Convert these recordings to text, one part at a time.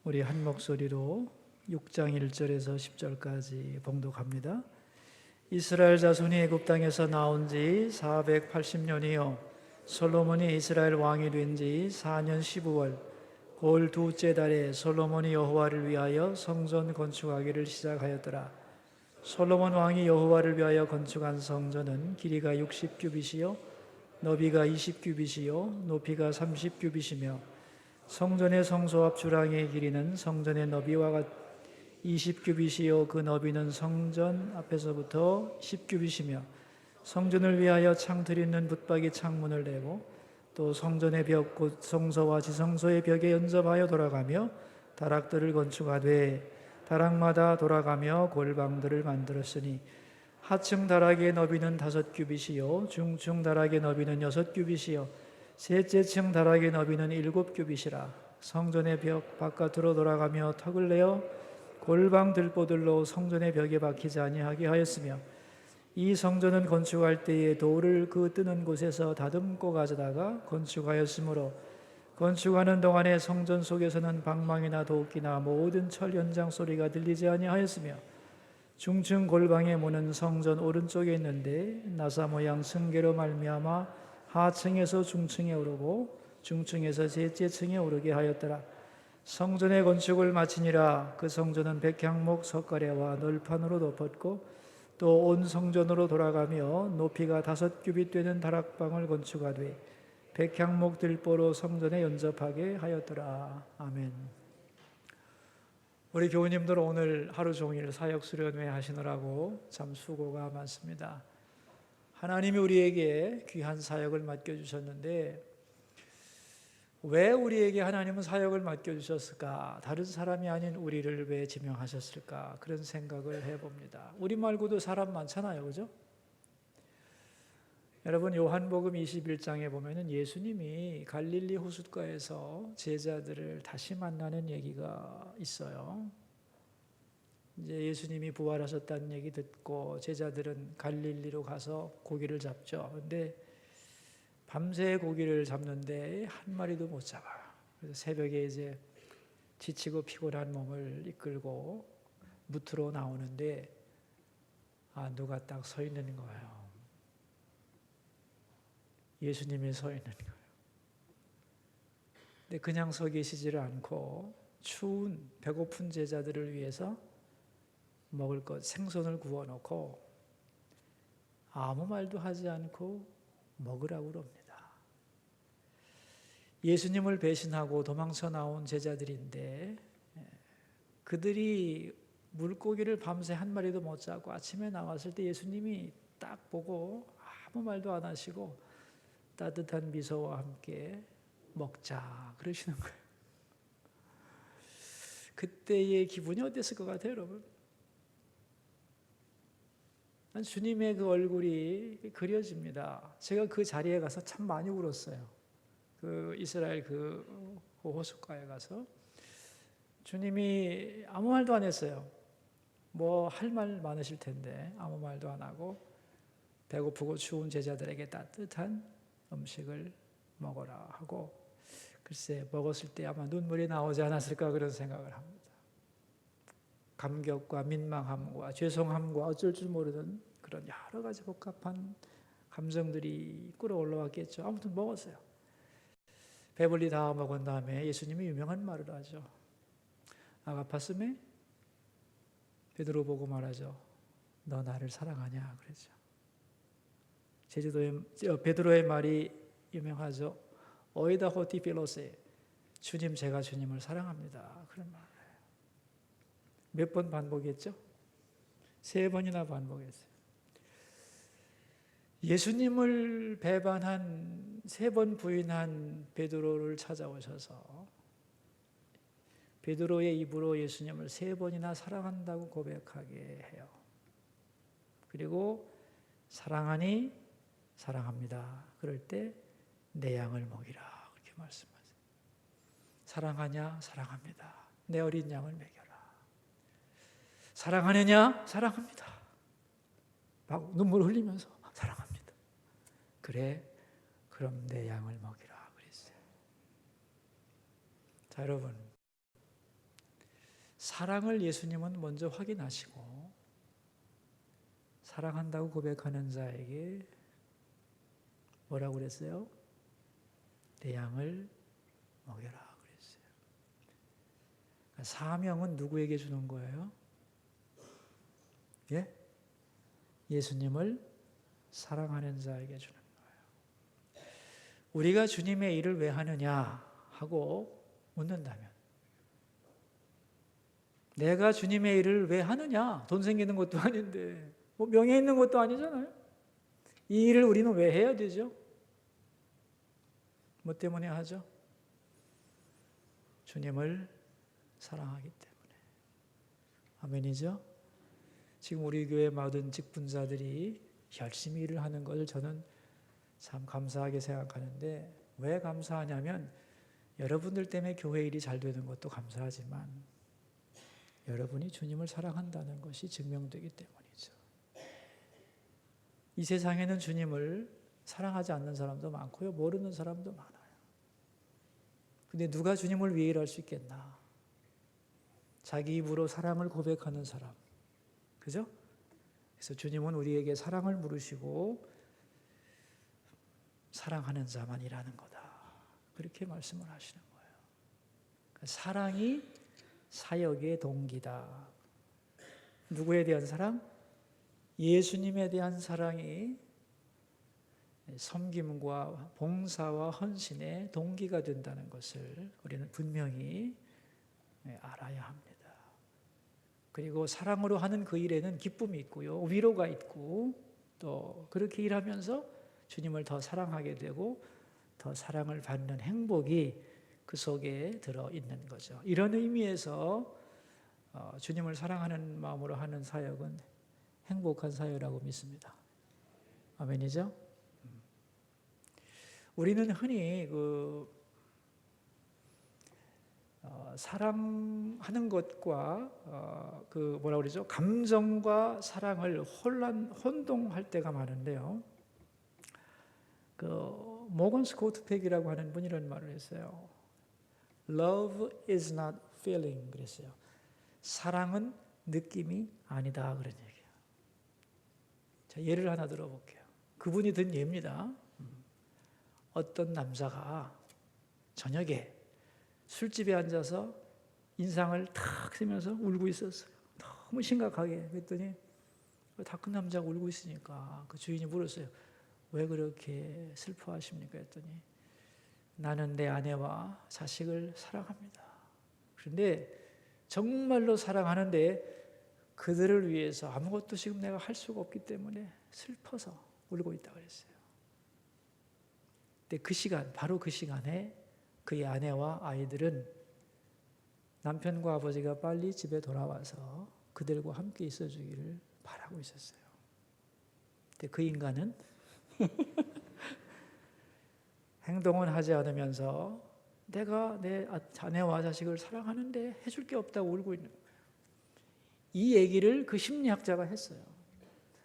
우리 한 목소리로 6장 1절에서 10절까지 봉독합니다. 이스라엘 자손이 애굽 땅에서 나온 지 480년이요 솔로몬이 이스라엘 왕이 된 지 4년 15월 곧 두째 달에 솔로몬이 여호와를 위하여 성전 건축하기를 시작하였더라. 솔로몬 왕이 여호와를 위하여 건축한 성전은 길이가 60규빗이요 너비가 20규빗이요 높이가 30규빗이며 성전의 성소 앞 주랑의 길이는 성전의 너비와 20규빗이요 그 너비는 성전 앞에서부터 10규빗이며 성전을 위하여 창틀 있는 붙박이 창문을 내고 또 성전의 벽 곧 성소와 지성소의 벽에 연접하여 돌아가며 다락들을 건축하되 다락마다 돌아가며 골방들을 만들었으니 하층 다락의 너비는 5규빗이요 중층 다락의 너비는 6규빗이요 셋째 층 다락의 너비는 7규빗이라. 성전의 벽 바깥으로 돌아가며 턱을 내어 골방 들보들로 성전의 벽에 박히지 아니하게 하였으며 이 성전은 건축할 때에 돌을 그 뜨는 곳에서 다듬고 가져다가 건축하였으므로 건축하는 동안에 성전 속에서는 방망이나 도끼나 모든 철 현장 소리가 들리지 아니하였으며 중층 골방의 문은 성전 오른쪽에 있는데 나사 모양 승계로 말미암아 하층에서 중층에 오르고 중층에서 셋째 층에 오르게 하였더라. 성전의 건축을 마치니라. 그 성전은 백향목 석가래와 널판으로 덮었고 또 온 성전으로 돌아가며 높이가 5규빗 되는 다락방을 건축하되 백향목 들보로 성전에 연접하게 하였더라. 아멘. 우리 교우님들 오늘 하루 종일 사역 수련회 하시느라고 참 수고가 많습니다. 하나님이 우리에게 귀한 사역을 맡겨주셨는데 왜 우리에게 하나님은 사역을 맡겨주셨을까? 다른 사람이 아닌 우리를 왜 지명하셨을까? 그런 생각을 해봅니다. 우리 말고도 사람 많잖아요, 그죠? 여러분 요한복음 21장에 보면은 예수님이 갈릴리 호숫가에서 제자들을 다시 만나는 얘기가 있어요. 이제 예수님이 부활하셨다는 얘기 듣고 제자들은 갈릴리로 가서 고기를 잡죠. 근데 밤새 고기를 잡는데 한 마리도 못 잡아요. 그래서 새벽에 이제 지치고 피곤한 몸을 이끌고 무트로 나오는데 누가 딱 서 있는 거예요. 예수님이 서 있는 거예요. 근데 그냥 서 계시지를 않고 추운 배고픈 제자들을 위해서 먹을 것 생선을 구워놓고 아무 말도 하지 않고 먹으라고 그럽니다. 예수님을 배신하고 도망쳐 나온 제자들인데 그들이 물고기를 밤새 한 마리도 못 잡고 아침에 나왔을 때 예수님이 딱 보고 아무 말도 안 하시고 따뜻한 미소와 함께 먹자 그러시는 거예요. 그때의 기분이 어땠을 것 같아요, 여러분? 주님의 그 얼굴이 그려집니다. 제가 그 자리에 가서 참 많이 울었어요. 그 이스라엘 그 호숫가에 가서 주님이 아무 말도 안 했어요. 뭐 할 말 많으실 텐데 아무 말도 안 하고 배고프고 추운 제자들에게 따뜻한 음식을 먹어라 하고 글쎄 먹었을 때 아마 눈물이 나오지 않았을까 그런 생각을 합니다. 감격과 민망함과 죄송함과 어쩔 줄 모르는 그런 여러 가지 복잡한 감정들이 끌어올라왔겠죠. 아무튼 먹었어요. 배불리 다 먹은 다음에 예수님이 유명한 말을 하죠. 아가파스메? 베드로 보고 말하죠. 너 나를 사랑하냐? 그랬죠. 제주도의 베드로의 말이 유명하죠. 어이다 호티 필로세. 주님 제가 주님을 사랑합니다. 그런 말을 해요. 몇 번 반복했죠? 3번이나 반복했어요. 예수님을 배반한 3번 부인한 베드로를 찾아오셔서 베드로의 입으로 예수님을 3번이나 사랑한다고 고백하게 해요. 그리고 사랑하니 사랑합니다. 그럴 때 내 양을 먹이라 그렇게 말씀하세요. 사랑하냐? 사랑합니다. 내 어린 양을 먹여라. 사랑하느냐? 사랑합니다. 막 눈물 흘리면서 사랑합니다. 그래, 그럼 내 양을 먹이라 그랬어요. 자, 여러분, 사랑을 예수님은 먼저 확인하시고 사랑한다고 고백하는 자에게 뭐라고 그랬어요? 내 양을 먹여라 그랬어요. 사명은 누구에게 주는 거예요? 예? 예수님을 사랑하는 자에게 주는 거예요. 우리가 주님의 일을 왜 하느냐 하고 묻는다면, 내가 주님의 일을 왜 하느냐? 돈 생기는 것도 아닌데, 뭐 명예 있는 것도 아니잖아요. 이 일을 우리는 왜 해야 되죠? 뭐 때문에 하죠? 주님을 사랑하기 때문에. 아멘이죠? 지금 우리 교회 모든 직분자들이 열심히 일을 하는 것을 저는 참 감사하게 생각하는데, 왜 감사하냐면 여러분들 때문에 교회 일이 잘 되는 것도 감사하지만 여러분이 주님을 사랑한다는 것이 증명되기 때문이죠. 이 세상에는 주님을 사랑하지 않는 사람도 많고요, 모르는 사람도 많아요. 근데 누가 주님을 위해 일할 수 있겠나? 자기 입으로 사랑을 고백하는 사람, 그죠? 그래서 주님은 우리에게 사랑을 물으시고 사랑하는 자만 일하는 거다, 그렇게 말씀을 하시는 거예요. 그러니까 사랑이 사역의 동기다. 누구에 대한 사랑? 예수님에 대한 사랑이 섬김과 봉사와 헌신의 동기가 된다는 것을 우리는 분명히 알아야 합니다. 그리고 사랑으로 하는 그 일에는 기쁨이 있고요, 위로가 있고, 또 그렇게 일하면서 주님을 더 사랑하게 되고 더 사랑을 받는 행복이 그 속에 들어있는 거죠. 이런 의미에서 주님을 사랑하는 마음으로 하는 사역은 행복한 사역이라고 믿습니다. 아멘이죠? 우리는 흔히 사랑하는 것과 뭐라 그러죠? 감정과 사랑을 혼동할 때가 많은데요. 모건 스코트 팩이라고 하는 분이 이런 말을 했어요. Love is not feeling 그랬어요. 사랑은 느낌이 아니다 그런 얘기예요. 자, 예를 하나 들어볼게요. 그분이 든 예입니다. 어떤 남자가 저녁에 술집에 앉아서 인상을 탁 쓰면서 울고 있었어요. 너무 심각하게. 그랬더니 다 큰 남자가 울고 있으니까 그 주인이 물었어요. 왜 그렇게 슬퍼하십니까? 했더니 나는 내 아내와 자식을 사랑합니다. 그런데 정말로 사랑하는데 그들을 위해서 아무것도 지금 내가 할 수가 없기 때문에 슬퍼서 울고 있다고 그랬어요. 근데 그 시간, 바로 그 시간에 그의 아내와 아이들은 남편과 아버지가 빨리 집에 돌아와서 그들과 함께 있어주기를 바라고 있었어요. 근데 그 인간은 행동은 하지 않으면서 내가 내 아내와 자식을 사랑하는데 해줄 게 없다고 울고 있는 거예요. 이 얘기를 그 심리학자가 했어요.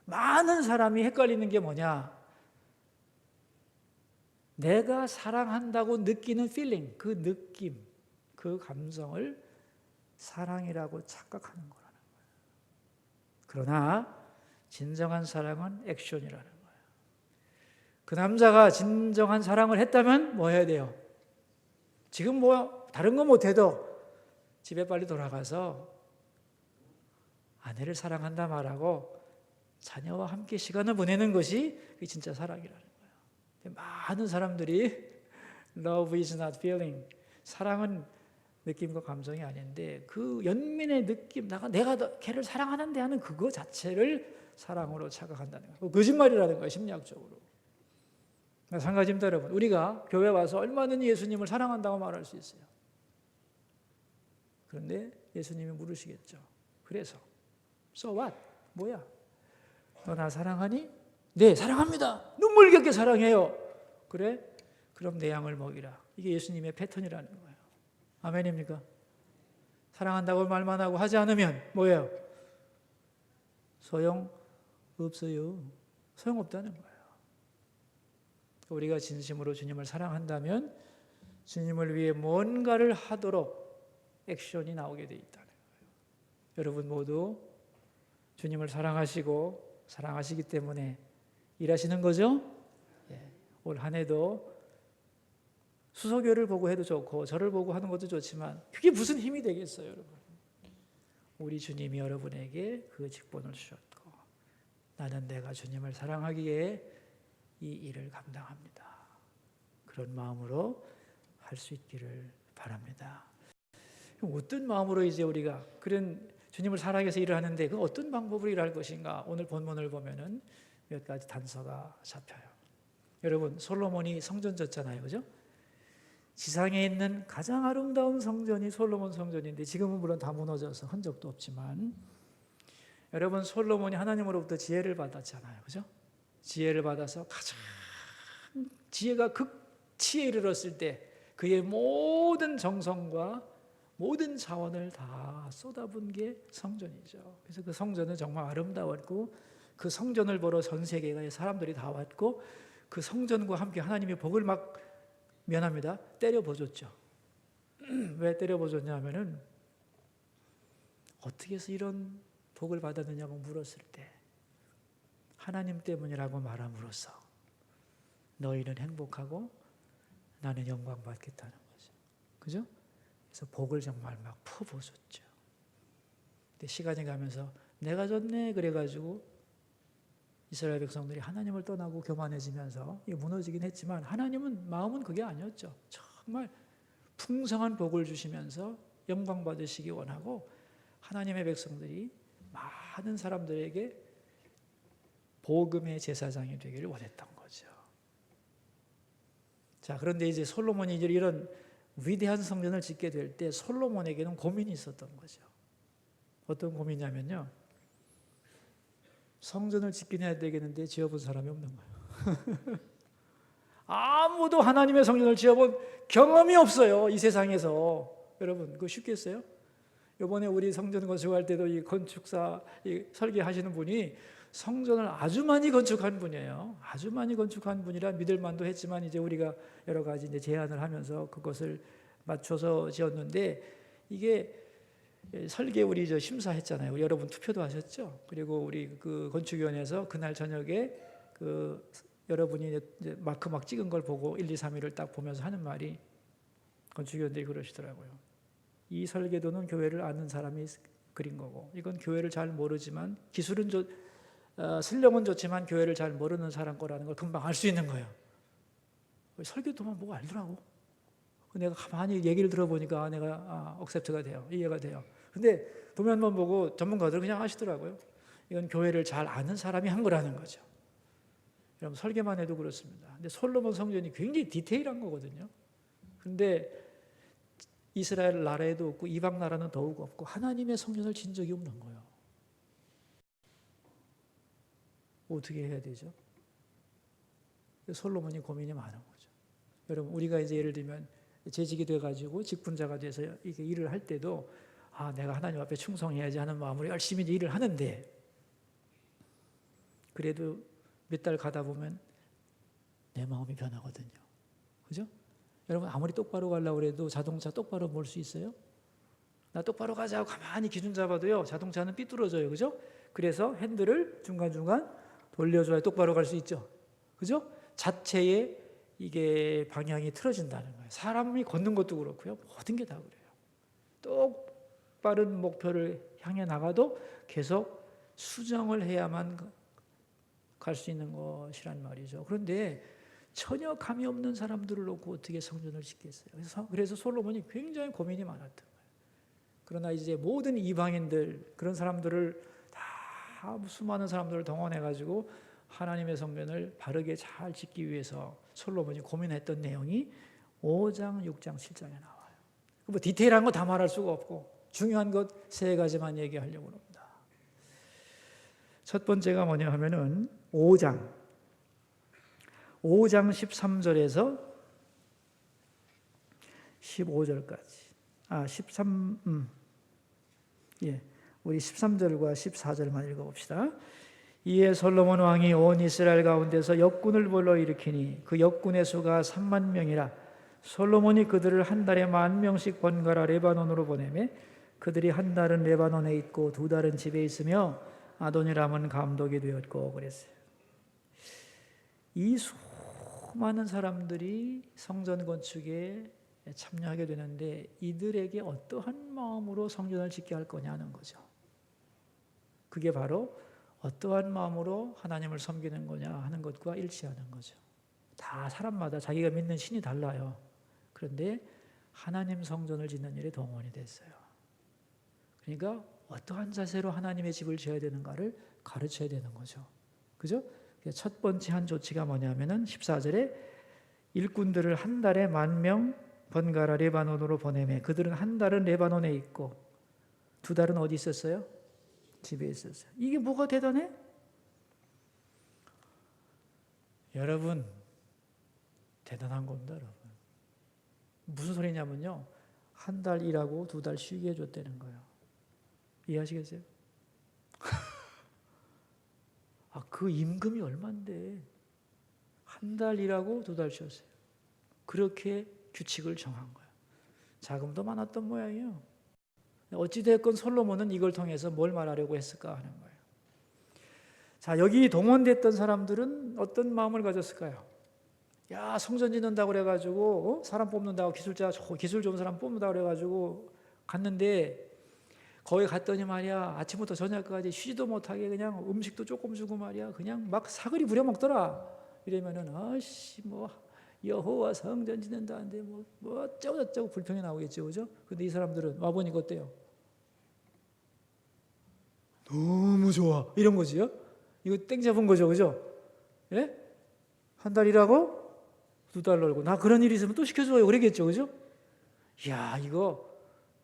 많은 사람이 헷갈리는 게 뭐냐? 내가 사랑한다고 느끼는 feeling, 그 느낌, 그 감성을 사랑이라고 착각하는 거라는 거예요. 그러나 진정한 사랑은 액션이라는 거예요. 그 남자가 진정한 사랑을 했다면 뭐 해야 돼요? 지금 뭐 다른 거 못해도 집에 빨리 돌아가서 아내를 사랑한다 말하고 자녀와 함께 시간을 보내는 것이 진짜 사랑이라는 거예요. 많은 사람들이 Love is not feeling, 사랑은 느낌과 감정이 아닌데 그 연민의 느낌, 내가 걔를 사랑하는데 하는 그거 자체를 사랑으로 착각한다는 거예요. 거짓말이라는 거예요, 심리학적으로. 마찬가지입니다, 여러분. 우리가 교회 와서 얼마든지 예수님을 사랑한다고 말할 수 있어요. 그런데 예수님이 물으시겠죠. 그래서 So what? 뭐야? 너 나 사랑하니? 네, 사랑합니다. 눈물겹게 사랑해요. 그래? 그럼 내 양을 먹이라. 이게 예수님의 패턴이라는 거예요. 아멘입니까? 사랑한다고 말만 하고 하지 않으면 뭐예요? 소용없어요. 소용없다는 거예요. 우리가 진심으로 주님을 사랑한다면 주님을 위해 뭔가를 하도록 액션이 나오게 돼 있다는 거예요. 여러분 모두 주님을 사랑하시기 때문에 일하시는 거죠? 예. 올 한 해도 수소교를 보고 해도 좋고 저를 보고 하는 것도 좋지만 그게 무슨 힘이 되겠어요, 여러분? 우리 주님이 여러분에게 그 직분을 주셨고 나는 내가 주님을 사랑하기에 이 일을 감당합니다. 그런 마음으로 할 수 있기를 바랍니다. 어떤 마음으로 이제 우리가 그런 주님을 사랑하기 위해서 일을 하는데 그 어떤 방법으로 일할 것인가? 오늘 본문을 보면은 몇 가지 단서가 잡혀요. 여러분, 솔로몬이 성전 졌잖아요, 그죠? 지상에 있는 가장 아름다운 성전이 솔로몬 성전인데 지금은 물론 다 무너져서 흔적도 없지만 여러분, 솔로몬이 하나님으로부터 지혜를 받았잖아요, 그죠? 지혜를 받아서 가장 지혜가 극치에 이르렀을 때 그의 모든 정성과 모든 자원을 다 쏟아부은 게 성전이죠. 그래서 그 성전은 정말 아름다웠고 그 성전을 보러 전 세계의 사람들이 다 왔고 그 성전과 함께 하나님의 복을 막 면합니다. 때려보줬죠. 왜 때려보줬냐 하면은 어떻게 해서 이런 복을 받았느냐고 물었을 때 하나님 때문이라고 말함으로써 너희는 행복하고 나는 영광 받겠다는 거죠. 그죠? 그래서 복을 정말 막 퍼부어줬죠. 근데 시간이 가면서 내가 졌네 그래가지고 이스라엘 백성들이 하나님을 떠나고 교만해지면서 무너지긴 했지만 하나님은 마음은 그게 아니었죠. 정말 풍성한 복을 주시면서 영광 받으시기 원하고 하나님의 백성들이 많은 사람들에게 복음의 제사장이 되기를 원했던 거죠. 자, 그런데 이제 솔로몬이 이런 위대한 성전을 짓게 될 때 솔로몬에게는 고민이 있었던 거죠. 어떤 고민이냐면요. 성전을 짓긴 해야 되겠는데 지어본 사람이 없는 거예요. 아무도 하나님의 성전을 지어본 경험이 없어요. 이 세상에서. 여러분, 그거 쉽겠어요? 이번에 우리 성전 건축할 때도 이 건축사 설계하시는 분이 성전을 아주 많이 건축한 분이에요. 아주 많이 건축한 분이라 믿을 만도 했지만 이제 우리가 여러 가지 이제 제안을 하면서 그것을 맞춰서 지었는데 이게 설계 우리 심사했잖아요. 여러분 투표도 하셨죠. 그리고 우리 그 건축위원회에서 그날 저녁에 그 여러분이 이제 마크 막 찍은 걸 보고 1, 2, 3일을 딱 보면서 하는 말이 건축위원들이 그러시더라고요. 이 설계도는 교회를 아는 사람이 그린 거고 이건 교회를 잘 모르지만 기술은 실력은 좋지만 교회를 잘 모르는 사람 거라는 걸 금방 알 수 있는 거예요. 설계도만 보고 알더라고. 내가 가만히 얘기를 들어보니까 내가 억셉트가 돼요. 이해가 돼요. 근데 도면만 보고 전문가들 그냥 하시더라고요. 이건 교회를 잘 아는 사람이 한 거라는 거죠. 여러분 설계만 해도 그렇습니다. 근데 솔로몬 성전이 굉장히 디테일한 거거든요. 근데 이스라엘 나라에도 없고 이방 나라는 더욱 없고 하나님의 성전을 진 적이 없는 거예요. 어떻게 해야 되죠? 솔로몬이 고민이 많은 거죠. 여러분 우리가 이제 예를 들면 재직이 돼가지고 직분자가 돼서 이게 일을 할 때도 내가 하나님 앞에 충성해야지 하는 마음으로 열심히 일을 하는데 그래도 몇 달 가다 보면 내 마음이 변하거든요. 그죠? 여러분 아무리 똑바로 가려고 해도 자동차 똑바로 몰 수 있어요? 나 똑바로 가자고 가만히 기준 잡아도요 자동차는 삐뚤어져요. 그죠? 그래서 핸들을 중간중간 돌려줘야 똑바로 갈 수 있죠. 그죠? 자체에 이게 방향이 틀어진다는 거예요. 사람이 걷는 것도 그렇고요. 모든 게 다 그래요. 똑바른 목표를 향해 나가도 계속 수정을 해야만 갈 수 있는 것이란 말이죠. 그런데 전혀 감이 없는 사람들을 놓고 어떻게 성전을 짓겠어요? 그래서 솔로몬이 굉장히 고민이 많았던 거예요. 그러나 이제 모든 이방인들 그런 사람들을 다 수많은 사람들을 동원해가지고 하나님의 성전을 바르게 잘 짓기 위해서 솔로몬이 고민했던 내용이 5장, 6장, 7장에 나와요. 뭐 디테일한 거 다 말할 수가 없고 중요한 것 3가지만 얘기하려고 합니다. 첫 번째가 뭐냐 하면은 5장 13절에서 15절까지 13 우리 13절과 14절만 읽어봅시다. 이에 솔로몬 왕이 온 이스라엘 가운데서 역군을 불러일으키니 그 역군의 수가 3만 명이라 솔로몬이 그들을 한 달에 10,000명씩 번갈아 레바논으로 보내매 그들이 한 달은 레바논에 있고 두 달은 집에 있으며 아도니람은 감독이 되었고 그랬어요. 이 수많은 사람들이 성전 건축에 참여하게 되는데 이들에게 어떠한 마음으로 성전을 짓게 할 거냐는 거죠. 그게 바로 어떠한 마음으로 하나님을 섬기는 거냐 하는 것과 일치하는 거죠. 다 사람마다 자기가 믿는 신이 달라요. 그런데 하나님 성전을 짓는 일에 동원이 됐어요. 그러니까 어떠한 자세로 하나님의 집을 지어야 되는가를 가르쳐야 되는 거죠. 그죠? 첫 번째 한 조치가 뭐냐면은 14절에 일꾼들을 한 달에 10,000명 번갈아 레바논으로 보내매 그들은 한 달은 레바논에 있고 두 달은 어디 있었어요? 집에 있었어요. 이게 뭐가 대단해? 여러분 대단한 겁니다. 여러분 무슨 소리냐면요 한 달 일하고 두 달 쉬게 해줬다는 거예요. 이해하시겠어요? 그 임금이 얼만데 한 달 일하고 두 달 쉬었어요. 그렇게 규칙을 정한 거예요. 자금도 많았던 모양이에요. 어찌됐건 솔로몬은 이걸 통해서 뭘 말하려고 했을까 하는 거예요. 자, 여기 동원됐던 사람들은 어떤 마음을 가졌을까요? 야, 성전 짓는다고 그래가지고 사람 뽑는다고 기술 좋은 사람 뽑는다고 그래가지고 갔는데 거기 갔더니 말이야 아침부터 저녁까지 쉬지도 못하게 그냥 음식도 조금 주고 말이야 그냥 막 사거리 부려먹더라. 이러면은 뭐 여호와 성전 짓는다는데 뭐 어쩌고 저쩌고 불평이 나오겠죠, 그죠? 근데 이 사람들은 와 보니까 어때요? 너무 좋아 이런 거지요? 이거 땡 잡은 거죠, 그죠? 예? 한 달 일하고 두 달 놀고 나 그런 일 있으면 또 시켜줘요 그러겠죠, 그죠? 이야 이거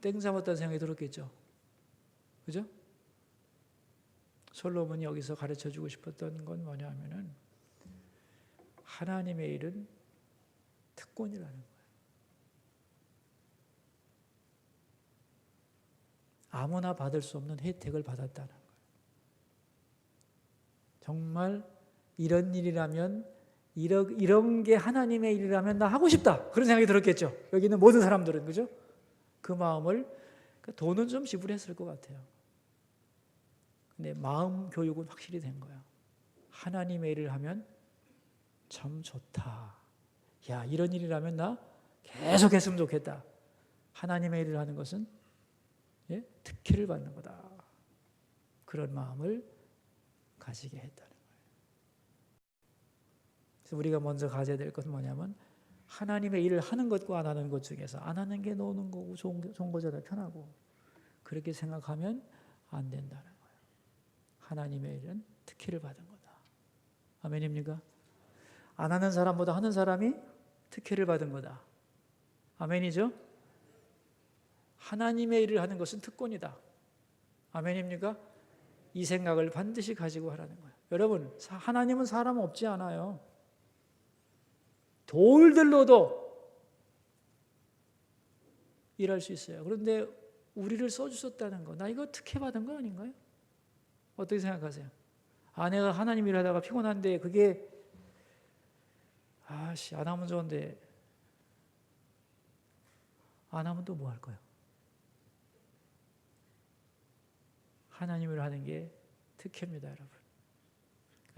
땡 잡았다는 생각이 들었겠죠, 그죠? 솔로몬이 여기서 가르쳐주고 싶었던 건 뭐냐면은 하나님의 일은 특권이라는 거예요. 아무나 받을 수 없는 혜택을 받았다는 거예요. 정말 이런 일이라면 이런 게 하나님의 일이라면 나 하고 싶다 그런 생각이 들었겠죠. 여기 있는 모든 사람들은 그죠? 그 마음을 돈은 좀 지불했을 것 같아요. 근데 마음 교육은 확실히 된 거야. 하나님의 일을 하면 참 좋다. 야 이런 일이라면 나 계속 했으면 좋겠다. 하나님의 일을 하는 것은 특혜를 받는 거다. 그런 마음을 가지게 했다는 거예요. 그래서 우리가 먼저 가져야 될 것은 뭐냐면 하나님의 일을 하는 것과 안 하는 것 중에서 안 하는 게 노는 거고 좋은 거잖아요. 편하고. 그렇게 생각하면 안 된다는 거예요. 하나님의 일은 특혜를 받은 거다. 아멘입니까? 안 하는 사람보다 하는 사람이 특혜를 받은 거다. 아멘이죠? 하나님의 일을 하는 것은 특권이다. 아멘입니까? 이 생각을 반드시 가지고 하라는 거예요. 여러분, 하나님은 사람 없지 않아요. 돌들로도 일할 수 있어요. 그런데 우리를 써주셨다는 거, 나 이거 특혜받은 거 아닌가요? 어떻게 생각하세요? 내가 하나님 일하다가 피곤한데 그게 안 하면 좋은데 안 하면 또 뭐 할 거예요? 하나님을 하는 게 특혜입니다, 여러분.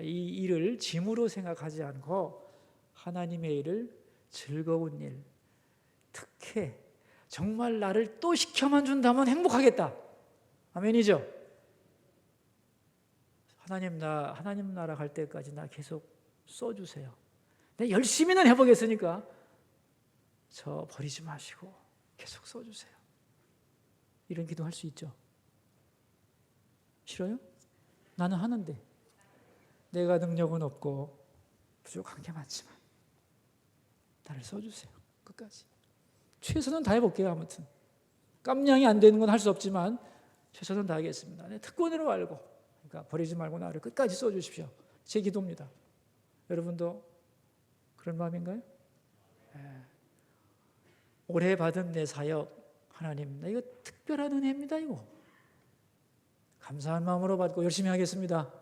이 일을 짐으로 생각하지 않고 하나님의 일을 즐거운 일, 특혜, 정말 나를 또 시켜만 준다면 행복하겠다. 아멘이죠? 하나님 나라 갈 때까지 나 계속 써주세요. 내가 열심히는 해보겠으니까 저 버리지 마시고 계속 써주세요. 이런 기도할 수 있죠? 싫어요? 나는 하는데 내가 능력은 없고 부족한 게 많지만 나를 써주세요. 끝까지 최선은 다해볼게요. 아무튼 깜냥이 안 되는 건 할 수 없지만 최선은 다하겠습니다. 내 특권으로 알고 그러니까 버리지 말고 나를 끝까지 써주십시오. 제 기도입니다. 여러분도 그런 마음인가요? 올해 받은 내 사역 하나님 나 이거 특별한 은혜입니다. 이거 감사한 마음으로 받고 열심히 하겠습니다.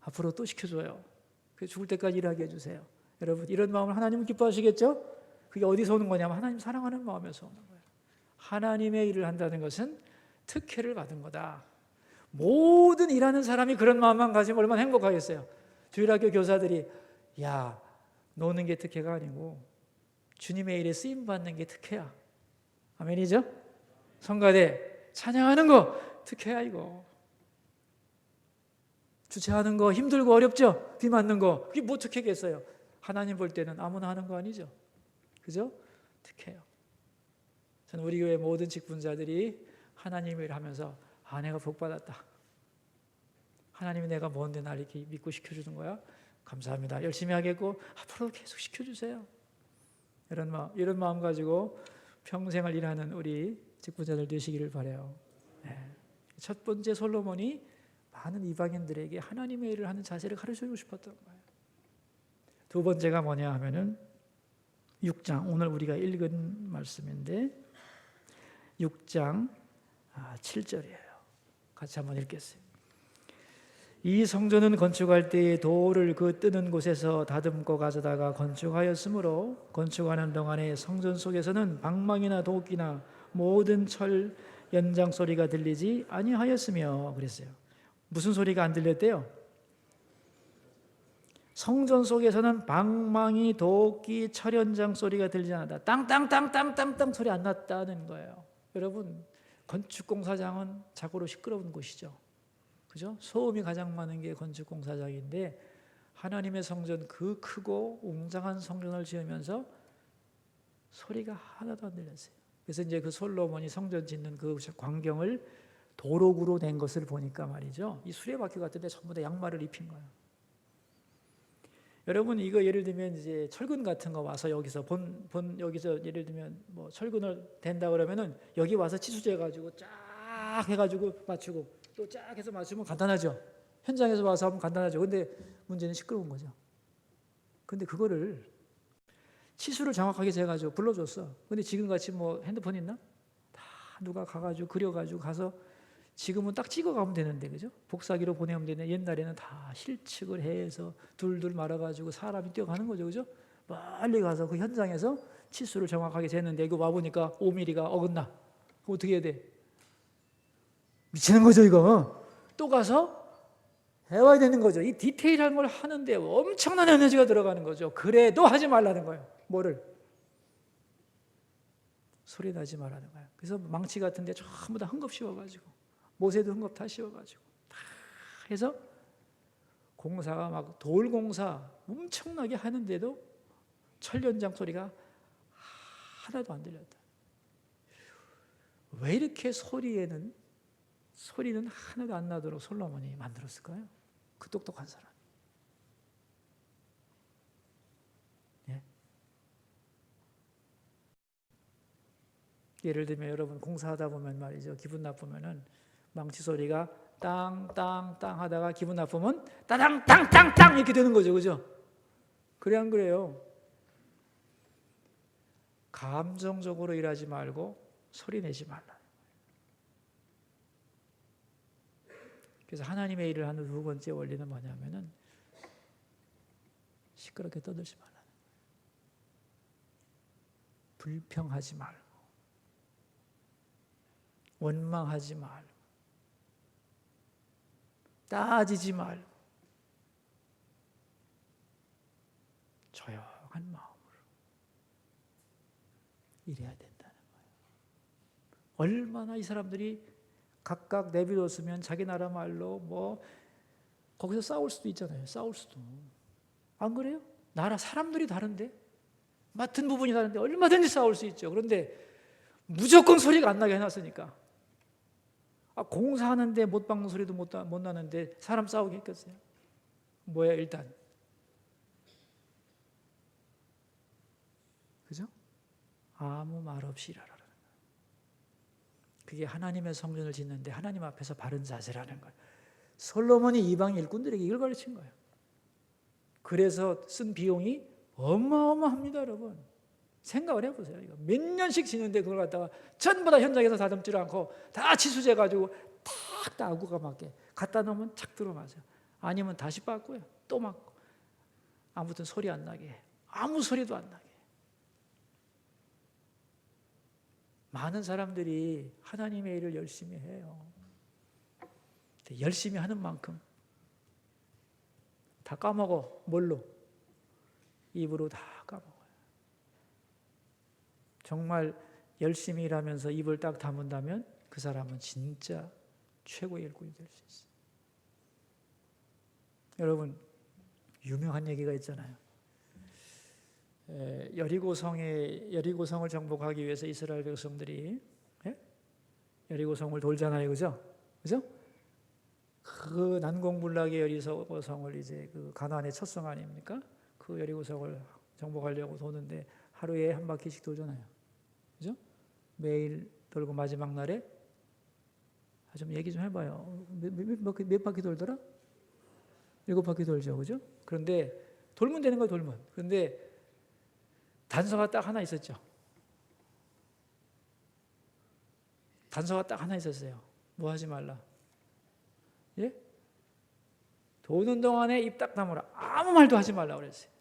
앞으로 또 시켜줘요. 죽을 때까지 일하게 해주세요. 여러분 이런 마음을 하나님은 기뻐하시겠죠? 그게 어디서 오는 거냐면 하나님 사랑하는 마음에서 오는 거예요. 하나님의 일을 한다는 것은 특혜를 받은 거다. 모든 일하는 사람이 그런 마음만 가지면 얼마나 행복하겠어요. 주일학교 교사들이 야, 노는 게 특혜가 아니고 주님의 일에 쓰임 받는 게 특혜야. 아멘이죠? 성가대 찬양하는 거 특혜야. 이거 주최하는 거 힘들고 어렵죠? 비 맞는 거 그게 뭐 특혜겠어요? 하나님 볼 때는 아무나 하는 거 아니죠? 그죠? 특혜요. 저는 우리 교회 모든 직분자들이 하나님을 하면서 내가 복 받았다. 하나님이 내가 뭔데 날 이렇게 믿고 시켜주는 거야? 감사합니다. 열심히 하겠고 앞으로 계속 시켜주세요. 이런 마음 가지고 평생을 일하는 우리 직분자들 되시기를 바라요. 네. 첫 번째 솔로몬이 많은 이방인들에게 하나님의 일을 하는 자세를 가르쳐주고 싶었던 거예요. 두 번째가 뭐냐 하면은 6장, 오늘 우리가 읽은 말씀인데 6장 7절이에요. 같이 한번 읽겠어요. 이 성전은 건축할 때에 돌을 그 뜨는 곳에서 다듬고 가져다가 건축하였으므로 건축하는 동안에 성전 속에서는 방망이나 도끼나 모든 철 연장 소리가 들리지 아니하였으며 그랬어요. 무슨 소리가 안 들렸대요? 성전 속에서는 방망이, 도끼, 철 연장 소리가 들리지 않았다. 땅땅땅땅땅땅 소리 안 났다는 거예요. 여러분, 건축공사장은 자고로 시끄러운 곳이죠. 그죠? 소음이 가장 많은 게 건축공사장인데 하나님의 성전 그 크고 웅장한 성전을 지으면서 소리가 하나도 안 들렸어요. 그래서 이제 그 솔로몬이 성전 짓는 그 광경을 도록으로 된 것을 보니까 말이죠. 이 수레바퀴 같은데 전부 다 양말을 입힌 거예요. 여러분 이거 예를 들면 이제 철근 같은 거 와서 여기서 여기서 예를 들면 뭐 철근을 댄다 그러면은 여기 와서 치수제 가지고 쫙 해가지고 맞추고 또 쫙 해서 맞추면 간단하죠. 현장에서 와서 하면 간단하죠. 근데 문제는 시끄러운 거죠. 근데 그거를 치수를 정확하게 재가지고 불러줬어. 근데 지금같이 뭐 핸드폰 있나? 다 누가 가가지고 그려가지고 가서 지금은 딱 찍어가면 되는데 그죠? 복사기로 보내면 되는데 옛날에는 다 실측을 해서 둘둘 말아가지고 사람이 뛰어가는 거죠. 그죠? 멀리 가서 그 현장에서 치수를 정확하게 쟀는데 이거 와보니까 5mm가 어긋나. 어떻게 해야 돼? 미치는 거죠 이거. 또 가서 해와야 되는 거죠. 이 디테일한 걸 하는데 엄청난 에너지가 들어가는 거죠. 그래도 하지 말라는 거예요. 뭐를? 소리 나지 말라는 거예요. 그래서 망치 같은 데 전부 다 헝겊 씌워가지고 모세도 헝겊 다 씌워가지고 다 해서 공사가 막 돌공사 엄청나게 하는데도 철연장 소리가 하나도 안 들렸다. 왜 이렇게 소리는 하나도 안 나도록 솔로몬이 만들었을까요? 그 똑똑한 사람. 예? 예를 들면 여러분 공사하다 보면 말이죠. 기분 나쁘면은 망치 소리가 땅땅땅 하다가 기분 나쁘면 따당 땅땅땅 이렇게 되는 거죠. 그죠? 그래 안 그래요? 감정적으로 일하지 말고 소리 내지 말라. 그래서 하나님의 일을 하는 두 번째 원리는 뭐냐면은 시끄럽게 떠들지 말라는 거예요. 불평하지 말고 원망하지 말고 따지지 말고 조용한 마음으로 일해야 된다는 거예요. 얼마나 이 사람들이 각각 내비뒀으면 자기 나라 말로 뭐 거기서 싸울 수도 있잖아요. 싸울 수도. 안 그래요? 나라 사람들이 다른데 맡은 부분이 다른데 얼마든지 싸울 수 있죠. 그런데 무조건 소리가 안 나게 해놨으니까 공사하는데 못 박는 소리도 못 나는데 사람 싸우게 했겠어요? 뭐야 일단 그죠? 아무 말 없이 일하라. 그게 하나님의 성전을 짓는데 하나님 앞에서 바른 자세라는 거예요. 솔로몬이 이방 일꾼들에게 이걸 가르친 거예요. 그래서 쓴 비용이 어마어마합니다, 여러분. 생각을 해보세요. 이거 몇 년씩 지는데 그걸 갖다가 전부 다 현장에서 다듬지를 않고 다 치수제 가지고 탁 따구가 맞게 갖다 놓으면 착 들어맞아요. 아니면 다시 빻고요. 또 맞고. 아무튼 소리 안 나게 해. 아무 소리도 안 나게 해. 많은 사람들이 하나님의 일을 열심히 해요. 열심히 하는 만큼 다 까먹어. 뭘로? 입으로 다 까먹어요. 정말 열심히 일하면서 입을 딱 다문다면 그 사람은 진짜 최고의 일꾼이 될 수 있어요. 여러분, 유명한 얘기가 있잖아요. 여리고성을 정복하기 위해서 이스라엘 백성들이 여리고성을 돌잖아요, 그죠? 그 난공불락의 여리고성을 이제 그 가나안의 첫 성 아닙니까? 그 여리고성을 정복하려고 도는데 하루에 한 바퀴씩 돌잖아요, 그죠? 매일 돌고 마지막 날에 좀 얘기 좀 해봐요. 몇 바퀴 돌더라? 7바퀴 돌죠, 그죠? 그런데 돌면 되는 거예요, 돌면. 그런데 단서가 딱 하나 있었죠. 단서가 딱 하나 있었어요. 뭐 하지 말라. 예? 도는 동안에 입 딱 다물어. 아무 말도 하지 말라 그랬어요.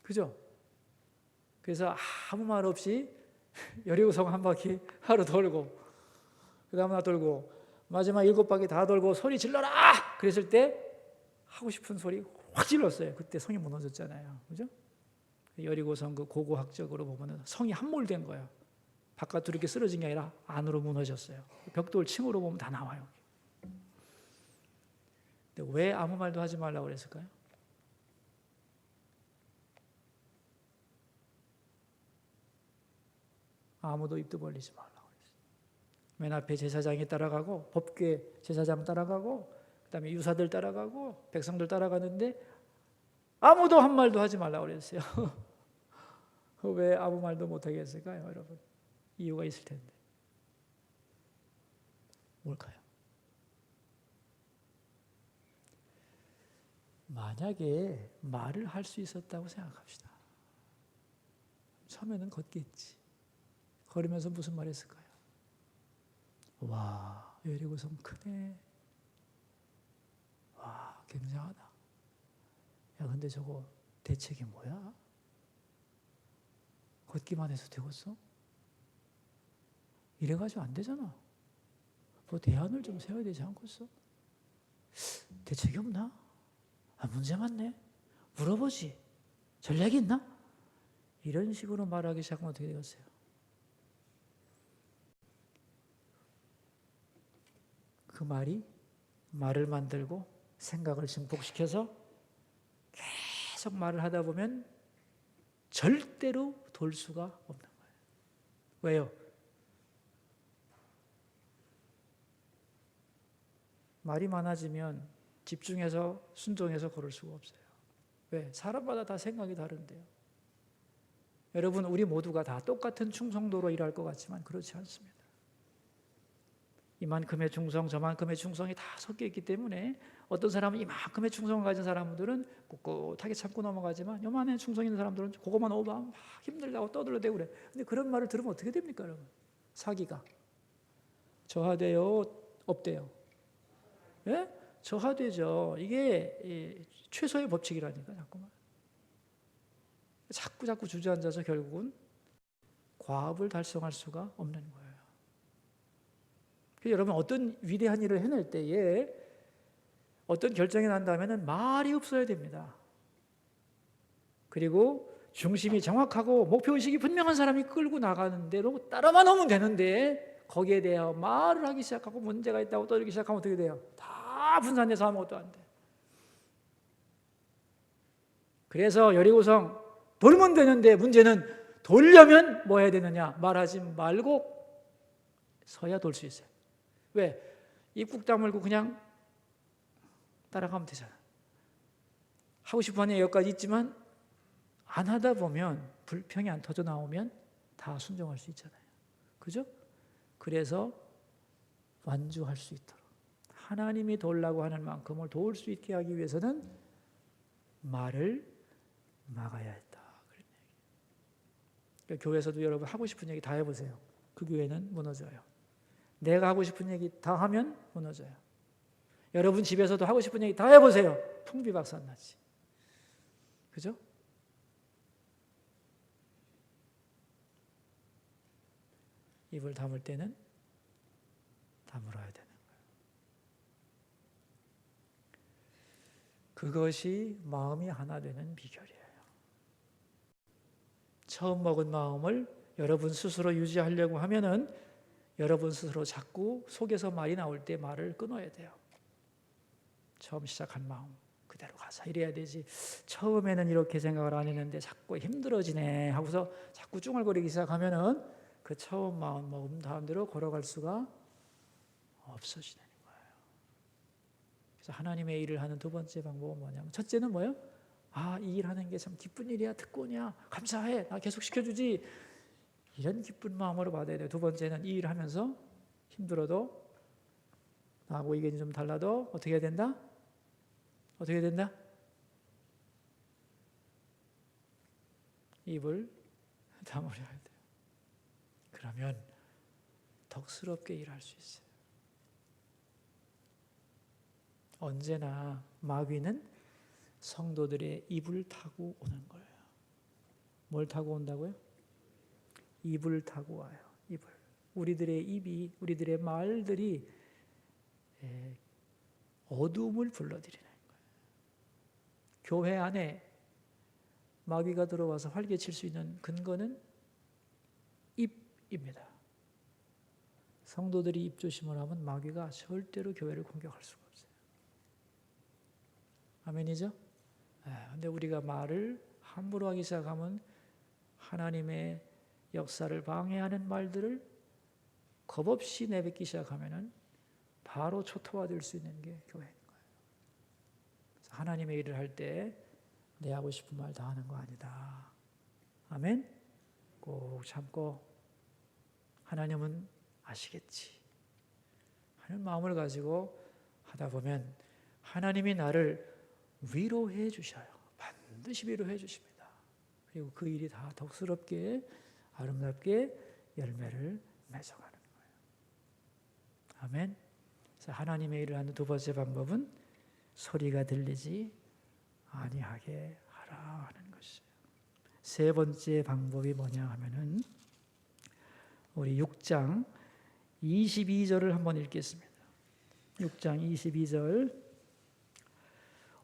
그죠? 그래서 아무 말 없이 여리고성 한 바퀴 하루 돌고 그 다음 날 돌고 마지막 7바퀴 다 돌고 소리 질러라! 그랬을 때 하고 싶은 소리 확 질렀어요. 그때 성이 무너졌잖아요. 그죠? 여리고성 그 고고학적으로 보면 성이 함몰된 거예요. 바깥으로 이렇게 쓰러진 게 아니라 안으로 무너졌어요. 벽돌 층으로 보면 다 나와요. 근데 왜 아무 말도 하지 말라고 그랬을까요? 아무도 입도 벌리지 말라고 그랬어요. 맨 앞에 제사장이 따라가고 법궤 제사장 따라가고 그다음에 유사들 따라가고 백성들 따라가는데 아무도 한 말도 하지 말라고 그랬어요. 왜 아무 말도 못하게 했을까요, 여러분? 이유가 있을 텐데. 뭘까요? 만약에 말을 할 수 있었다고 생각합시다. 처음에는 걷겠지. 걸으면서 무슨 말 했을까요? 와, 여리고성 크네. 와, 굉장하다. 야, 근데 저거 대책이 뭐야? 걷기만 해서 되겠어? 이래가지고 안 되잖아. 뭐 대안을 좀 세워야 되지 않겠어? 대책이 없나? 문제 많네. 물어보지. 전략이 있나? 이런 식으로 말하기 시작하면 어떻게 되겠어요? 그 말이 말을 만들고 생각을 증폭시켜서 계속 말을 하다 보면 절대로 돌 수가 없는 거예요. 왜요? 말이 많아지면 집중해서 순종해서 걸을 수가 없어요. 왜? 사람마다 다 생각이 다른데요. 여러분, 우리 모두가 다 똑같은 충성도로 일할 것 같지만 그렇지 않습니다. 이만큼의 충성, 저만큼의 충성이 다 섞여 있기 때문에 어떤 사람은 이만큼의 충성을 가진 사람들은 꿋꿋하게 참고 넘어가지만 요만한 충성 있는 사람들은 그것만 오바 막 힘들다고 떠들어대고 그래. 근데 그런 말을 들으면 어떻게 됩니까, 여러분? 사기가 저하돼요, 없대요? 예? 저하되죠. 이게 최소의 법칙이라니까. 자꾸 주저앉아서 결국은 과업을 달성할 수가 없는 거예요. 그래서 여러분, 어떤 위대한 일을 해낼 때에 어떤 결정이 난다면 말이 없어야 됩니다. 그리고 중심이 정확하고 목표의식이 분명한 사람이 끌고 나가는 대로 따라만 오면 되는데 거기에 대해 말을 하기 시작하고 문제가 있다고 떠들기 시작하면 어떻게 돼요? 다 분산돼서 아무것도 안 돼. 그래서 여리고성 돌면 되는데 문제는 돌려면 뭐 해야 되느냐? 말하지 말고 서야 돌 수 있어요. 왜? 입국 다물고 그냥 따라가면 되잖아. 하고 싶어하는 여기까지 있지만 안 하다 보면 불평이 안 터져 나오면 다 순종할 수 있잖아요. 그죠? 그래서 완주할 수 있도록 하나님이 도우려고 하는 만큼을 도울 수 있게 하기 위해서는 말을 막아야 했다. 그런 얘기. 그러니까 교회에서도 여러분 하고 싶은 얘기 다 해보세요. 그 교회는 무너져요. 내가 하고 싶은 얘기 다 하면 무너져요. 여러분 집에서도 하고 싶은 얘기 다 해보세요. 풍비박산나지. 그죠? 입을 다물 때는 다물어야 되는 거예요. 그것이 마음이 하나 되는 비결이에요. 처음 먹은 마음을 여러분 스스로 유지하려고 하면은 여러분 스스로 자꾸 속에서 말이 나올 때 말을 끊어야 돼요. 처음 시작한 마음 그대로 가자 이래야 되지. 처음에는 이렇게 생각을 안 했는데 자꾸 힘들어지네 하고서 자꾸 쭝얼거리기 시작하면은 그 처음 마음 먹은 다음대로 걸어갈 수가 없어지는 거예요. 그래서 하나님의 일을 하는 두 번째 방법은 뭐냐면, 첫째는 뭐예요? 이 일하는 게 참 기쁜 일이야, 특권이야, 감사해, 나 계속 시켜주지, 이런 기쁜 마음으로 받아야 돼요. 두 번째는 이 일을 하면서 힘들어도 나하고 의견이 좀 달라도 어떻게 해야 된다? 어떻게 해야 된다? 입을 다물어야 돼요. 그러면 덕스럽게 일할 수 있어요. 언제나 마귀는 성도들의 입을 타고 오는 거예요. 뭘 타고 온다고요? 입을 타고 와요. 입을. 우리들의 입이, 우리들의 말들이 어두움을 불러들이는 거예요. 교회 안에 마귀가 들어와서 활개칠 수 있는 근거는 입입니다. 성도들이 입조심을 하면 마귀가 절대로 교회를 공격할 수가 없어요. 아멘이죠? 근데 우리가 말을 함부로 하기 시작하면 하나님의 역사를 방해하는 말들을 겁없이 내뱉기 시작하면은 바로 초토화될 수 있는 게 교회인 거예요. 그래서 하나님의 일을 할 때 내 하고 싶은 말 다 하는 거 아니다. 아멘? 꼭 참고 하나님은 아시겠지 하는 마음을 가지고 하다 보면 하나님이 나를 위로해 주셔요. 반드시 위로해 주십니다. 그리고 그 일이 다 덕스럽게 아름답게 열매를 맺어가는 거예요. 아멘. 그래서 하나님의 일을 하는 두 번째 방법은 소리가 들리지 아니하게 하라 하는 것이에요. 세 번째 방법이 뭐냐 하면은 우리 6장 22절을 한번 읽겠습니다. 6장 22절.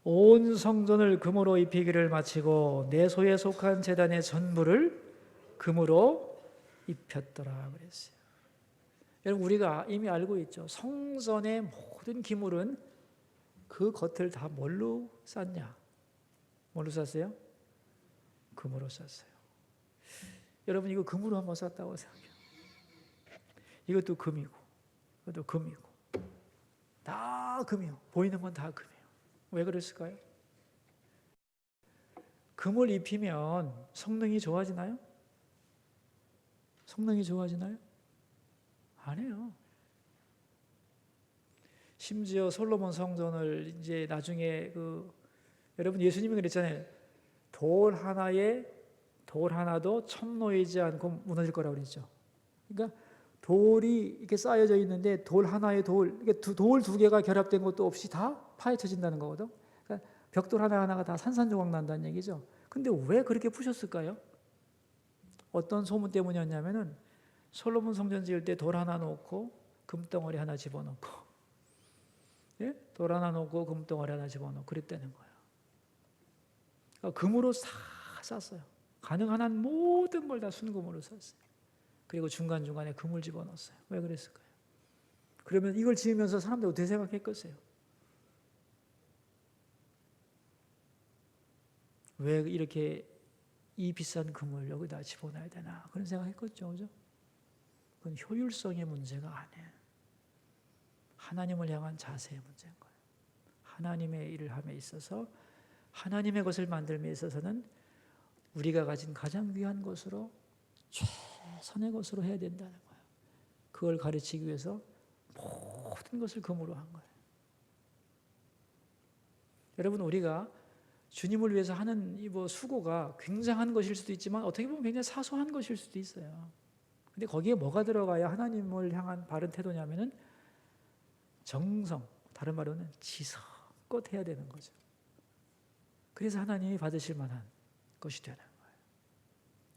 온 성전을 금으로 입히기를 마치고 내 소에 속한 제단의 전부를 금으로 입혔더라 그랬어요. 여러분 우리가 이미 알고 있죠. 성전의 모든 기물은 그 겉을 다 뭘로 쌌냐? 뭘로 쌌어요? 금으로 쌌어요. 여러분 이거 금으로 한번 쌌다고 생각해요. 이것도 금이고 이것도 금이고 다 금이요. 보이는 건 다 금이에요. 왜 그랬을까요? 금을 입히면 성능이 좋아지나요? 성능이 좋아지나요? 아니에요. 심지어 솔로몬 성전을 이제 나중에 여러분 예수님이 그랬잖아요. 돌 하나도 첨노이지 않고 무너질 거라고 그랬죠. 그러니까 돌이 이렇게 쌓여져 있는데 돌 하나에 돌 두 개가 결합된 것도 없이 다 파헤쳐진다는 거거든. 그러니까 벽돌 하나하나가 다 산산조각 난다는 얘기죠. 근데 왜 그렇게 푸셨을까요? 어떤 소문 때문이었냐면은 솔로몬 성전 지을 때 돌 하나 놓고 금덩어리 하나 집어넣고, 예? 돌 하나 놓고 금덩어리 하나 집어넣고 그랬다는 거예요. 그러니까 금으로 다 쌌어요. 가능한 한 모든 걸 다 순금으로 쌌어요. 그리고 중간중간에 금을 집어넣었어요. 왜 그랬을까요? 그러면 이걸 지으면서 사람들이 어떻게 생각했겠어요? 왜 이렇게 이 비싼 금을 여기다 집어넣어야 되나 그런 생각했겠죠, 그죠? 그건 효율성의 문제가 아니에요. 하나님을 향한 자세의 문제인 거예요. 하나님의 일을 함에 있어서 하나님의 것을 만들m에 있어서는 우리가 가진 가장 귀한 것으로 최선의 것으로 해야 된다는 거예요. 그걸 가르치기 위해서 모든 것을 금으로 한 거예요. 여러분 우리가 주님을 위해서 하는 이 수고가 굉장한 것일 수도 있지만 어떻게 보면 굉장히 사소한 것일 수도 있어요. 근데 거기에 뭐가 들어가야 하나님을 향한 바른 태도냐면은 정성, 다른 말로는 지성껏 해야 되는 거죠. 그래서 하나님이 받으실 만한 것이 되는 거예요.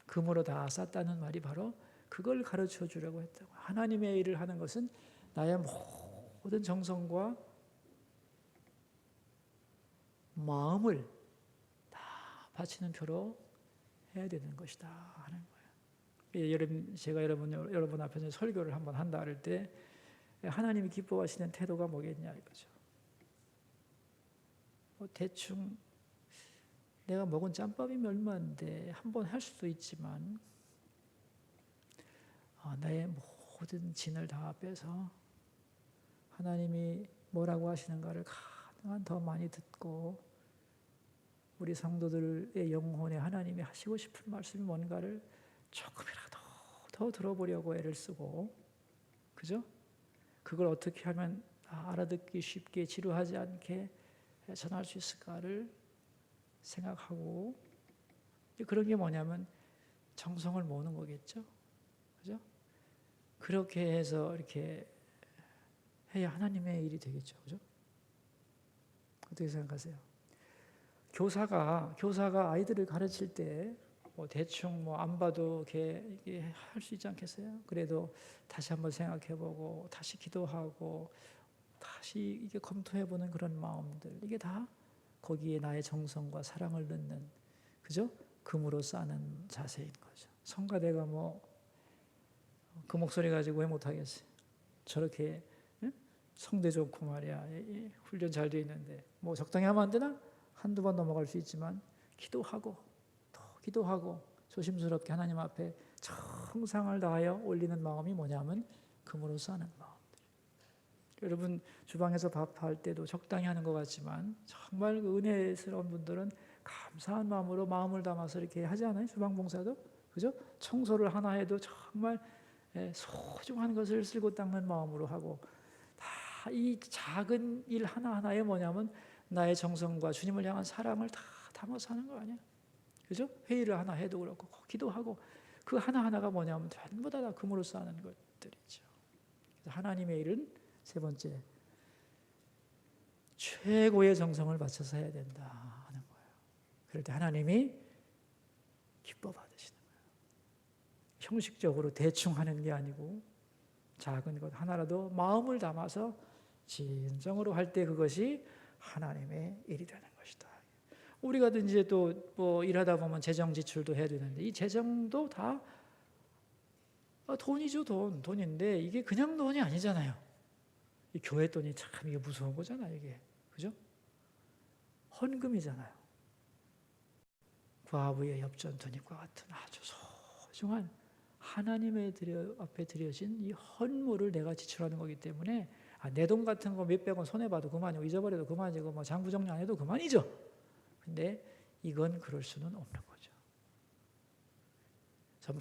금으로 다 쌌다는 말이 바로 그걸 가르쳐 주려고 했다고. 하나님의 일을 하는 것은 나의 모든 정성과 마음을 다 바치는 표로 해야 되는 것이다 하는 거예요. 여러분, 제가 여러분 앞에서 설교를 한번 한다 할 때 하나님이 기뻐하시는 태도가 뭐겠냐 이거죠. 대충 내가 먹은 짬밥이면 얼마인데 한번 할 수도 있지만 나의 모든 진을 다 빼서 하나님이 뭐라고 하시는가를 가능한 더 많이 듣고 우리 성도들의 영혼에 하나님이 하시고 싶은 말씀이 뭔가를 조금이라도 더 들어보려고 애를 쓰고, 그죠? 그걸 어떻게 하면 알아듣기 쉽게 지루하지 않게 전할 수 있을까를 생각하고, 그런 게 뭐냐면 정성을 모으는 거겠죠, 그죠? 그렇게 해서 이렇게 해야 하나님의 일이 되겠죠, 그죠? 어떻게 생각하세요? 교사가 아이들을 가르칠 때 대충 안 봐도 이게 할 수 있지 않겠어요? 그래도 다시 한번 생각해보고 다시 기도하고 다시 이게 검토해보는 그런 마음들, 이게 다 거기에 나의 정성과 사랑을 넣는, 그죠? 금으로 싸는 자세인 거죠. 성가대가 그 목소리 가지고 왜 못하겠어요? 저렇게 성대 좋고 말이야, 훈련 잘 돼 있는데 적당히 하면 안 되나? 한두 번 넘어갈 수 있지만 기도하고 또 기도하고 조심스럽게 하나님 앞에 정성을 다하여 올리는 마음이 뭐냐면 금으로 싸는 마음들. 여러분 주방에서 밥할 때도 적당히 하는 것 같지만 정말 그 은혜스러운 분들은 감사한 마음으로 마음을 담아서 이렇게 하지 않아요? 주방 봉사도, 그죠? 청소를 하나 해도 정말 소중한 것을 쓸고 닦는 마음으로 하고, 다 이 작은 일 하나하나에 뭐냐면 나의 정성과 주님을 향한 사랑을 다 담아서 하는 거 아니야? 그죠? 회의를 하나 해도 그렇고 기도하고 그 하나하나가 뭐냐면 전부 다 금으로 싸는 것들이죠. 그래서 하나님의 일은 세 번째, 최고의 정성을 바쳐서 해야 된다 하는 거예요. 그럴 때 하나님이 기뻐 받으시는 거예요. 형식적으로 대충 하는 게 아니고 작은 것 하나라도 마음을 담아서 진정으로 할 때 그것이 하나님의 일이 되는 것이다. 우리가 이제 또 일하다 보면 재정 지출도 해야 되는데 이 재정도 다 돈이죠. 돈인데 이게 그냥 돈이 아니잖아요. 이 교회 돈이 참 이게 무서운 거잖아요. 이게, 그죠? 헌금이잖아요. 과부의 엽전투닉과 같은 아주 소중한 하나님의 앞에 드려진 이 헌물을 내가 지출하는 거기 때문에 내 돈 같은 거 몇백 원 손해봐도 그만이고 잊어버려도 그만이고 장부 정리 안 해도 그만이죠. 근데 이건 그럴 수는 없는 거죠. 그래서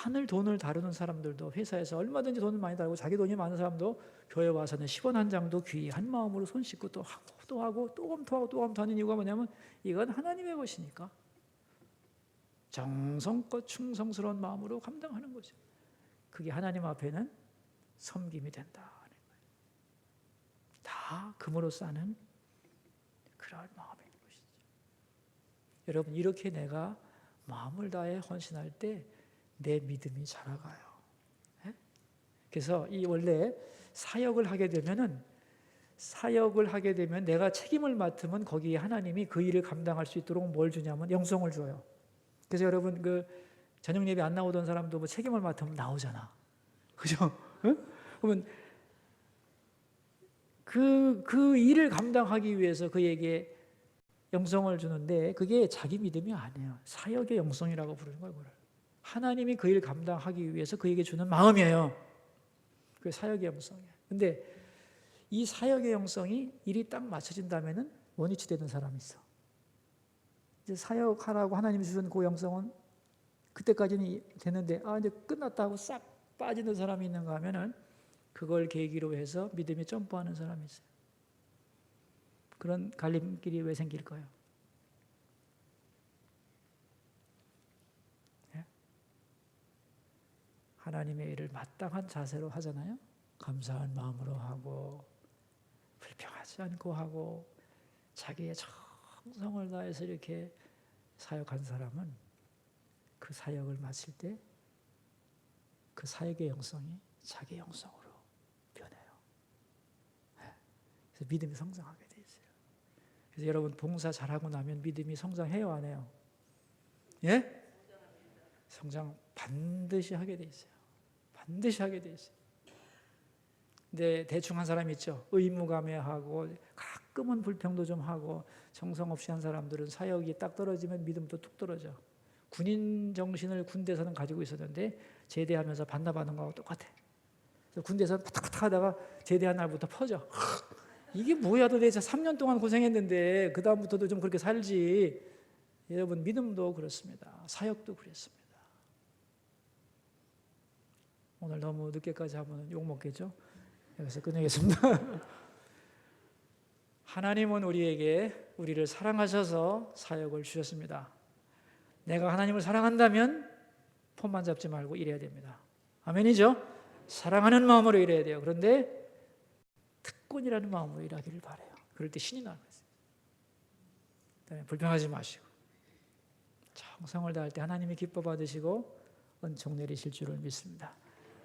많은 돈을 다루는 사람들도 회사에서 얼마든지 돈을 많이 다루고 자기 돈이 많은 사람도 교회 와서는 10원 한 장도 귀한 마음으로 손 씻고 또 하고 또 검토하고 또 검토하는 이유가 뭐냐면 이건 하나님의 것이니까 정성껏 충성스러운 마음으로 감당하는 거죠. 그게 하나님 앞에는 섬김이 된다. 다 금으로 싸는 그런 마음인 것이죠. 여러분 이렇게 내가 마음을 다해 헌신할 때 내 믿음이 자라가요. 그래서 이 원래 사역을 하게 되면 내가 책임을 맡으면 거기에 하나님이 그 일을 감당할 수 있도록 뭘 주냐면 영성을 줘요. 그래서 여러분 그 저녁 예배 안 나오던 사람도 책임을 맡으면 나오잖아. 그죠? 그러면 그 일을 감당하기 위해서 그에게 영성을 주는데 그게 자기 믿음이 아니에요. 사역의 영성이라고 부르는 거예요. 그걸. 하나님이 그 일을 감당하기 위해서 그에게 주는 마음이에요. 그게 사역의 영성이에요. 근데 이 사역의 영성이 일이 딱 맞춰진다면은 원위치 되는 사람이 있어. 이제 사역하라고 하나님이 주신 그 영성은 그때까지는 됐는데 이제 끝났다고 싹 빠지는 사람이 있는가 하면은 그걸 계기로 해서 믿음이 점프하는 사람이 있어요. 그런 갈림길이 왜 생길까요? 예? 하나님의 일을 마땅한 자세로 하잖아요. 감사한 마음으로 하고 불평하지 않고 하고 자기의 정성을 다해서 이렇게 사역한 사람은 그 사역을 마칠 때 그 사역의 영성이 자기 영성으로 변해요. 그래서 믿음이 성장하게 돼 있어요. 그래서 여러분 봉사 잘하고 나면 믿음이 성장해요, 안 해요? 예? 성장 반드시 하게 돼 있어요. 반드시 하게 돼 있어요. 근데 대충 한 사람 있죠. 의무감해하고 가끔은 불평도 좀 하고 정성 없이 한 사람들은 사역이 딱 떨어지면 믿음도 뚝 떨어져. 군인 정신을 군대에서는 가지고 있었는데 제대하면서 반납하는 거하고 똑같아. 그래서 군대에서 파닥파닥 하다가 제대한 날부터 퍼져. 이게 뭐야 도대체 3년 동안 고생했는데 그 다음부터도 좀 그렇게 살지. 여러분 믿음도 그렇습니다. 사역도 그랬습니다. 오늘 너무 늦게까지 하면 욕먹겠죠? 여기서 끝내겠습니다. 하나님은 우리를 사랑하셔서 사역을 주셨습니다. 내가 하나님을 사랑한다면 폰만 잡지 말고 일해야 됩니다. 아멘이죠? 사랑하는 마음으로 일해야 돼요. 그런데 특권이라는 마음으로 일하기를 바라요. 그럴 때 신이 나는 거예요. 불평하지 마시고 정성을 다할 때 하나님이 기뻐 받으시고 은총 내리실 줄을 믿습니다.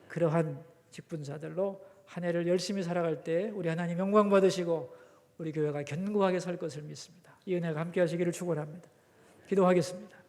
그러한 직분자들로 한 해를 열심히 살아갈 때 우리 하나님 영광 받으시고 우리 교회가 견고하게 설 것을 믿습니다. 이 은혜가 함께 하시기를 축원합니다. 기도하겠습니다.